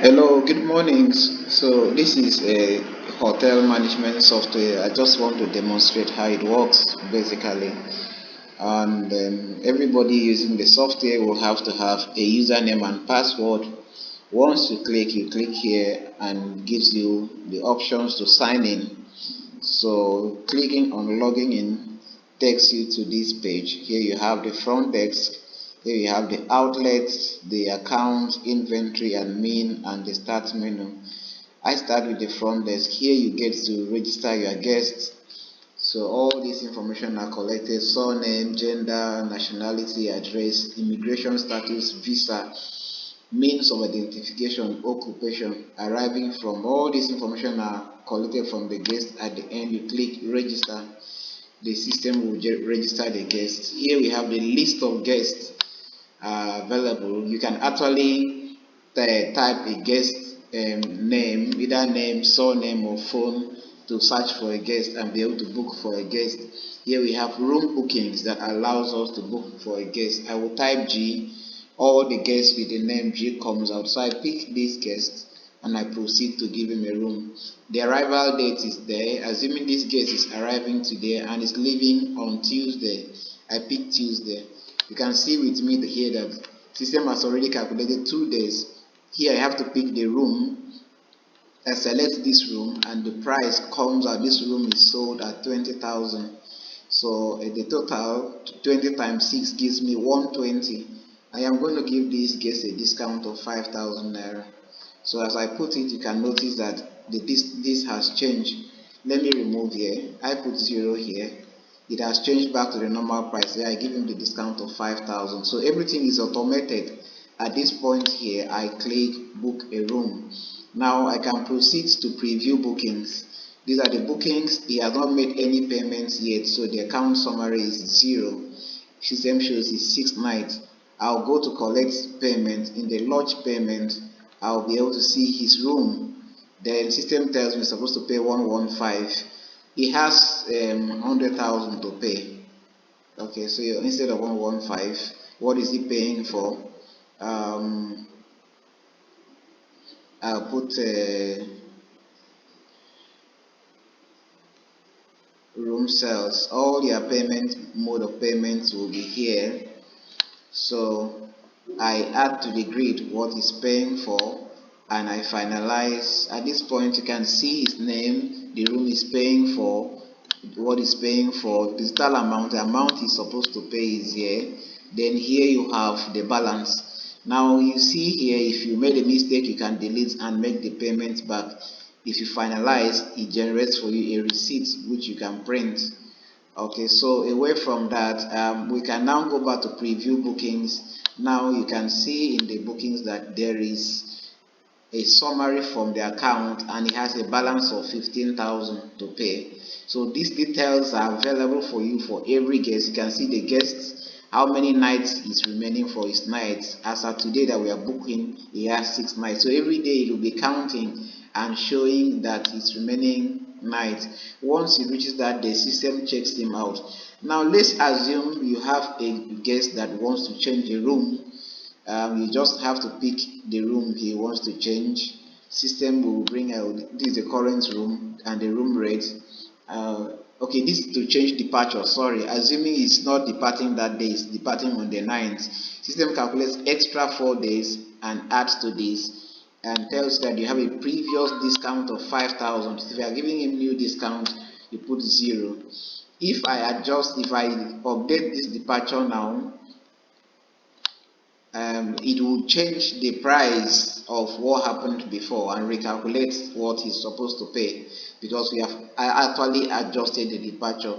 Hello, good mornings. So this is a hotel management software. I just want to demonstrate how it works basically. And everybody using the software will have to have a username and password. Once you click here and gives you the options to sign in. So clicking on logging in takes you to this page. Here you have the front desk. Here you have the outlets, the account, inventory and mean and the start menu. I start with the front desk. Here you get to register your guests. So all this information are collected: surname, gender, nationality, address, immigration status, visa, means of identification, occupation, arriving from. All this information are collected from the guest. At the end you click register, the system will register the guest. Here we have the list of guests available. You can actually type a guest name, either name, surname or phone, to search for a guest and be able to book for a guest. Here we have room bookings that allows us to book for a guest. I will type G. All the guests with the name G comes out. So I pick this guest and I proceed to give him a room. The arrival date is there. Assuming this guest is arriving today and is leaving on Tuesday, I pick Tuesday. You can see with me here that system has already calculated 2 days. Here I have to pick the room. I select this room and the price comes out. This room is sold at 20,000. So the total 20 times 6 gives me 120. I am going to give this guest a discount of 5,000 naira. So as I put it, you can notice that this has changed. Let me remove here. I put 0 here. It has changed back to the normal price. There I give him the discount of 5,000. So everything is automated. At this point here, I click book a room. Now I can proceed to preview bookings. These are the bookings. He has not made any payments yet, so the account summary is 0. System shows is 6 nights. I'll go to collect payment. In the lodge payment, I'll be able to see his room. Then system tells me I'm supposed to pay 115. He has 100,000 to pay. Okay, so instead of 115, what is he paying for? Um, I'll put room sales. All their payment mode of payments will be here. So I add to the grid what he's paying for and I finalize. At this point you can see his name, the room is paying for, what he's paying for, the total amount, the amount he's supposed to pay is here. Then here you have the balance. Now you see here, if you made a mistake you can delete and make the payment back. If you finalize, it generates for you a receipt which you can print. Okay, so away from that, we can now go back to preview bookings. Now you can see in the bookings that there is a summary from the account and it has a balance of 15,000 to pay. So these details are available for you for every guest. You can see the guests, how many nights is remaining for his nights. As of today that we are booking, he has 6 nights. So every day it will be counting and showing that his remaining night. Once he reaches that, the system checks him out. Now let's assume you have a guest that wants to change a room. You just have to pick the room he wants to change. System will bring out this is the current room and the room rate. Okay, this is to change departure. Sorry, assuming it's not departing that day, it's departing on the 9th. System calculates extra 4 days and adds to this and tells that you have a previous discount of 5,000. If you are giving him new discount, you put 0. If I update this departure now, it will change the price of what happened before and recalculate what he's supposed to pay, because I actually adjusted the departure.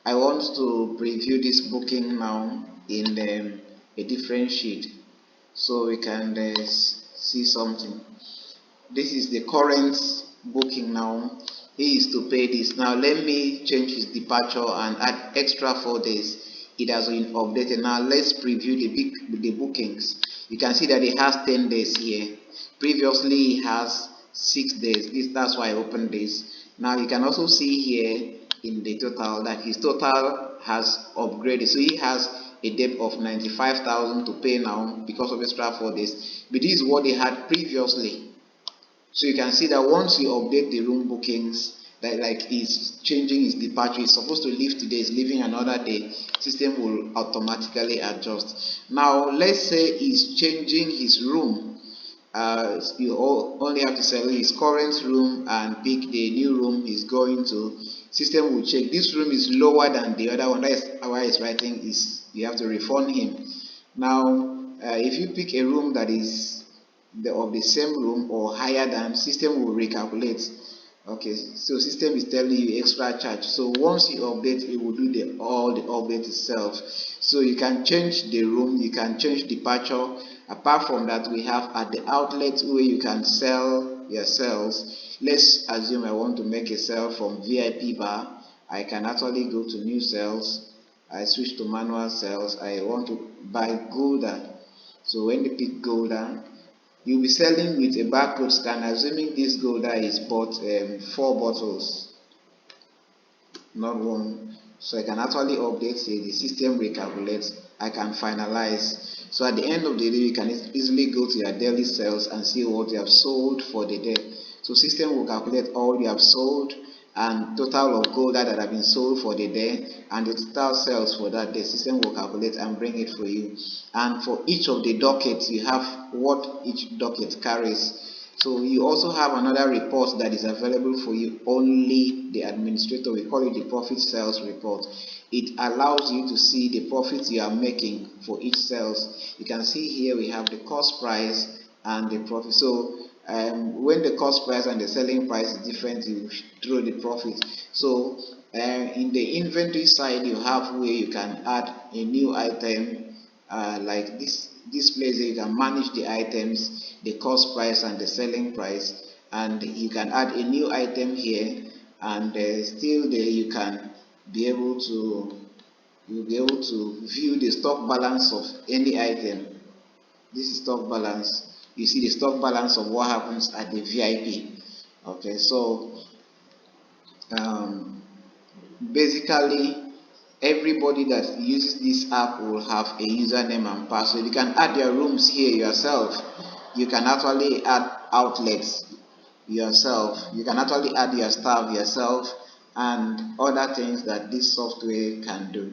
I want to preview this booking now in a different sheet so we can see something. This is the current booking now. He is to pay this. Now let me change his departure and add extra 4 days. It has been updated. Now let's preview the bookings. You can see that he has 10 days here. Previously he has 6 days. That's why I opened this. Now you can also see here in the total that his total has upgraded. So he has a debt of 95,000 to pay now because of extra 4 days. But this is what they had previously. So you can see that once you update the room bookings, that like he's changing his departure, he's supposed to leave today, he's leaving another day, system will automatically adjust. Now let's say he's changing his room, you only have to select his current room and pick the new room he's going to. System will check this room is lower than the other one. That is why it's writing is you have to refund him. Now, if you pick a room that is of the same room or higher than, system will recalculate. Okay, so system is telling you extra charge. So once you update, it will do all the update itself. So you can change the room, you can change departure. Apart from that, we have at the outlet where you can sell your sales. Let's assume I want to make a sale from VIP bar. I can actually go to new sales. I switch to manual sales. I want to buy Golden. So when they pick Golden, you'll be selling with a barcode scan, assuming this Golden is bought 4 bottles, not one. So I can actually update here, the system recalculates, I can finalize. So at the end of the day, you can easily go to your daily sales and see what you have sold for the day. So system will calculate all you have sold and total of gold that have been sold for the day and the total sales for that day. System will calculate and bring it for you. And for each of the dockets, you have what each docket carries. So you also have another report that is available for you, only the administrator. We call it the profit sales report. It allows you to see the profits you are making for each sales. You can see here we have the cost price and the profit. So when the cost price and the selling price is different, you throw the profit. So in the inventory side, you have where you can add a new item, like this place you can manage the items, the cost price and the selling price, and you can add a new item here, and still there you can be able to view the stock balance of any item. This is stock balance. You see the stock balance of what happens at the VIP. Okay, so um, basically everybody that uses this app will have a username and password. You can add your rooms here yourself. You can actually add outlets yourself. You can actually add your staff yourself and other things that this software can do.